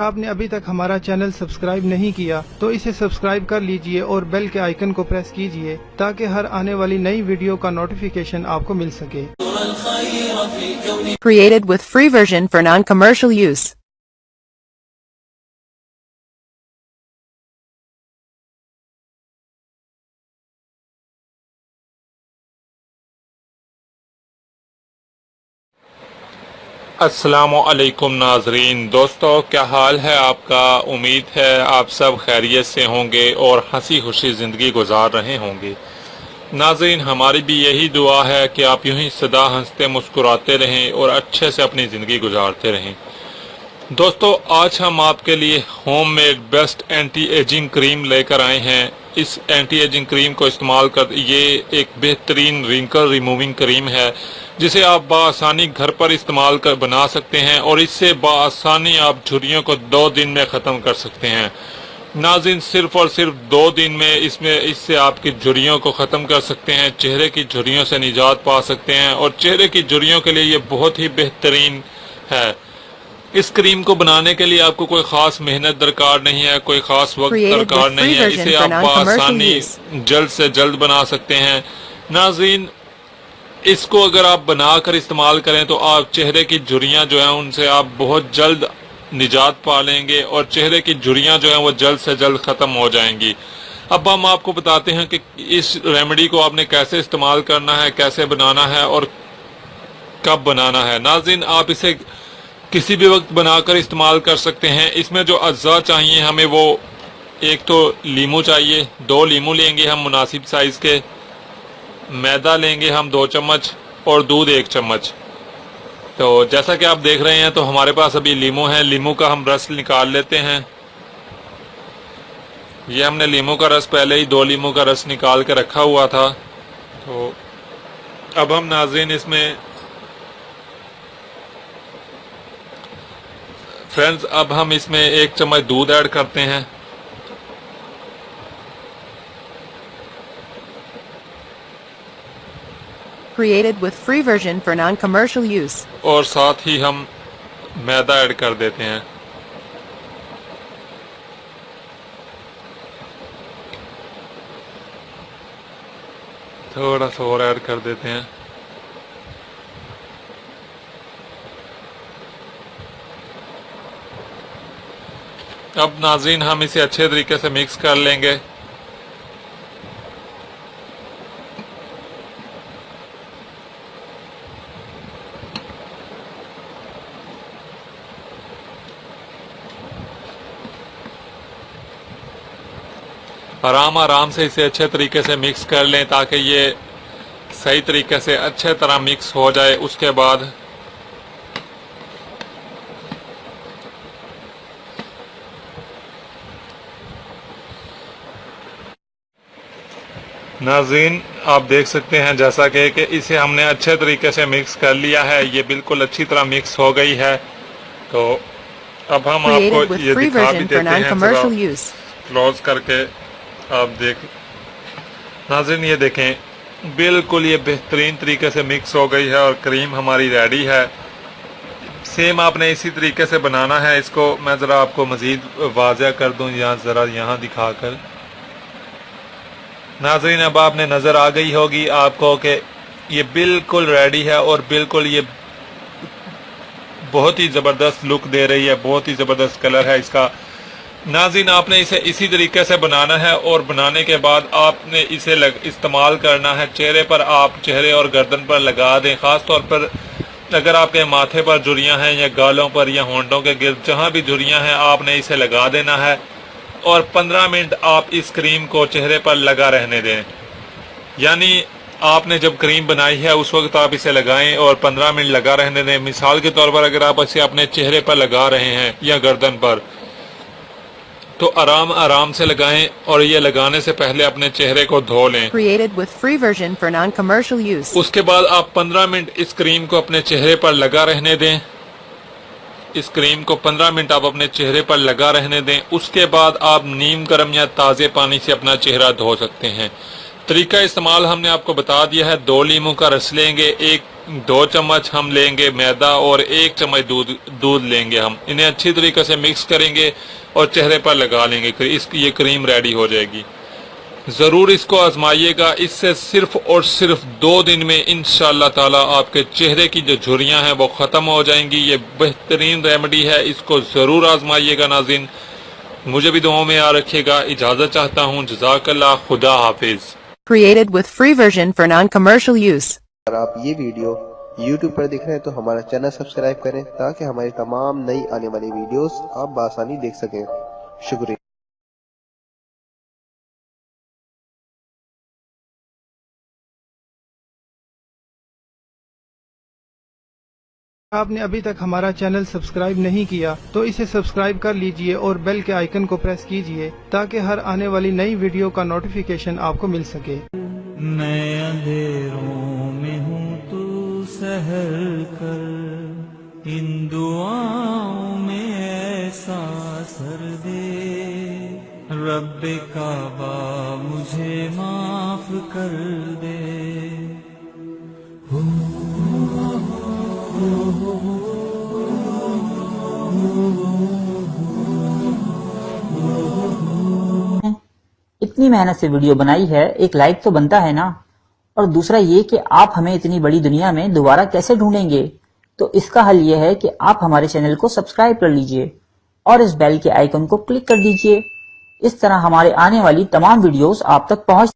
आपने अभी तक हमारा चैनल सब्सक्राइब नहीं किया तो इसे सब्सक्राइब कर लीजिए और बेल के आइकन को प्रेस कीजिए ताकि हर आने वाली नई वीडियो का नोटिफिकेशन आपको मिल सके। Created with free version for non-commercial use. अस्सलामुअलैकुम नाजरीन, दोस्तों क्या हाल है आपका। उम्मीद है आप सब खैरियत से होंगे और हंसी खुशी ज़िंदगी गुजार रहे होंगे। नाजरीन, हमारी भी यही दुआ है कि आप यूं ही सदा हंसते मुस्कुराते रहें और अच्छे से अपनी ज़िंदगी गुजारते रहें। दोस्तों, आज हम आपके लिए home made best anti ageing cream लेकर आए हैं। इस एंटी एजिंग क्रीम को इस्तेमाल कर ये एक बेहतरीन रिंकल रिमूविंग क्रीम है जिसे आप बासानी घर पर इस्तेमाल कर बना सकते हैं और इससे बासानी आप झुर्रियों को 2 दिन में ख़त्म कर सकते हैं। नाज़रीन, सिर्फ और सिर्फ 2 दिन में इससे आपकी झुर्रियों को ख़त्म कर सकते हैं, चेहरे की झुर्रियों से निजात पा सकते हैं और चेहरे की झुर्रियों के लिए ये बहुत ही बेहतरीन है। इस क्रीम को बनाने के लिए आपको कोई खास मेहनत दरकार नहीं है, कोई खास वक्त दरकार नहीं है। इसे आप आसानी जल्द से जल्द बना सकते हैं। नाज़रीन, इसको अगर आप बनाकर इस्तेमाल करें तो आप चेहरे की झुर्रियां जो हैं उनसे आप बहुत जल्द निजात पा लेंगे और चेहरे की झुर्रियां जो हैं वो जल्द से जल्द ख़त्म हो जाएंगी। अब हम आपको बताते हैं कि इस रेमेडी को आपने कैसे इस्तेमाल करना है, कैसे बनाना है और कब बनाना है। नाज़रीन, आप इसे किसी भी वक्त बनाकर इस्तेमाल कर सकते हैं। इसमें जो अज्जा चाहिए हमें, वो एक तो लीमू चाहिए, 2 लीमू लेंगे हम मुनासिब साइज़ के, मैदा लेंगे हम 2 चम्मच और दूध 1 चम्मच। तो जैसा कि आप देख रहे हैं तो हमारे पास अभी लीमू है। लीमू का हम रस निकाल लेते हैं। ये हमने लीमू का रस पहले ही 2 लीमू का रस निकाल के रखा हुआ था। तो अब हम नाज़रीन इसमें अब हम इसमें 1 चम्मच दूध ऐड करते हैं। Created with free version for non-commercial use. और साथ ही हम मैदा ऐड कर देते हैं। थोड़ा सा और ऐड कर देते हैं। अब नाज़रीन, हम इसे अच्छे तरीके से मिक्स कर लेंगे। आराम से इसे अच्छे तरीके से मिक्स कर लें ताकि ये सही तरीके से अच्छे तरह मिक्स हो जाए। उसके बाद नाज़रीन, आप देख सकते हैं जैसा कि इसे हमने अच्छे तरीके से मिक्स कर लिया है। ये बिल्कुल अच्छी तरह मिक्स हो गई है। तो अब हम आपको ये दिखा भी देते हैं क्लोज करके। आप देख नाज़रीन, ये देखें बिल्कुल ये बेहतरीन तरीके से मिक्स हो गई है और क्रीम हमारी रेडी है। सेम आपने इसी तरीके से बनाना है इसको। मैं ज़रा आपको मज़ीद वाज़ह कर दूं, ज़रा यहाँ दिखाकर। नाज़रीन, अब आपने नज़र आ गई होगी आपको कि ये बिल्कुल रेडी है और बिल्कुल ये बहुत ही ज़बरदस्त लुक दे रही है, बहुत ही ज़बरदस्त कलर है इसका। नाज़रीन, आपने इसे इसी तरीके से बनाना है और बनाने के बाद आपने इसे इस्तेमाल करना है चेहरे पर। आप चेहरे और गर्दन पर लगा दें। ख़ास तौर पर अगर आपके माथे पर झुर्रियाँ हैं या गालों पर या होंठों के गिर्द जहाँ भी झुर्रियाँ हैं, आपने इसे लगा देना है और 15 मिनट आप इस क्रीम को चेहरे पर लगा रहने दें। यानी आपने जब क्रीम बनाई है उस वक्त आप इसे लगाएं और 15 मिनट लगा रहने दें। मिसाल के तौर पर अगर आप इसे अपने चेहरे पर लगा रहे हैं या गर्दन पर तो आराम से लगाएं और ये लगाने से पहले अपने चेहरे को धो लें। Created with free version for non-commercial use. उसके बाद आप 15 मिनट इस क्रीम को अपने चेहरे पर लगा रहने दें। इस क्रीम को 15 मिनट आप अपने चेहरे पर लगा रहने दें। उसके बाद आप नीम गर्म या ताज़े पानी से अपना चेहरा धो सकते हैं। तरीका इस्तेमाल हमने आपको बता दिया है। 2 लीमू का रस लेंगे, 1 2 چمچ ہم لیں گے میدا اور 1 چمچ دودھ لیں گے ہم. انہیں اچھی طریقے سے مکس کریں گے اور چہرے پر لگا لیں گے. یہ کریم ریڈی ہو جائے گی. ضرور اس کو آزمائیے گا. اس سے صرف اور صرف 2 دن میں انشاءاللہ تعالی آپ کے چہرے کی جو جھریاں ہیں وہ ختم ہو جائیں گی. یہ بہترین ریمیڈی ہے. اس کو ضرور آزمائیے گا ناظرین. مجھے بھی دعاؤں میں یاد رکھیے گا. اجازت چاہتا ہوں. جزاک اللہ. خدا حافظ. Created with free version for non-commercial use. اگر آپ یہ ویڈیو YouTube پر دیکھ رہے ہیں تو ہمارا چینل سبسکرائب کریں تاکہ ہماری تمام نئی آنے والی ویڈیوز آپ بآسانی دیکھ سکیں. شکریہ. آپ نے ابھی تک ہمارا چینل سبسکرائب نہیں کیا تو اسے سبسکرائب کر لیجئے اور بیل کے آئیکن کو پریس کیجئے تاکہ ہر آنے والی نئی ویڈیو کا نوٹیفیکیشن آپ کو مل سکے. میں اندھیروں میں ہوں تو سحر کر ان دعاؤں میں ایسا اثر دے رب کعبہ مجھے معاف کر دے. اتنی محنت سے ویڈیو بنائی ہے, ایک لائک تو بنتا ہے نا. اور دوسرا یہ کہ آپ ہمیں اتنی بڑی دنیا میں دوبارہ کیسے ڈھونڈیں گے؟ تو اس کا حل یہ ہے کہ آپ ہمارے چینل کو سبسکرائب کر لیجئے اور اس بیل کے آئیکن کو کلک کر دیجئے. اس طرح ہمارے آنے والی تمام ویڈیوز آپ تک پہنچ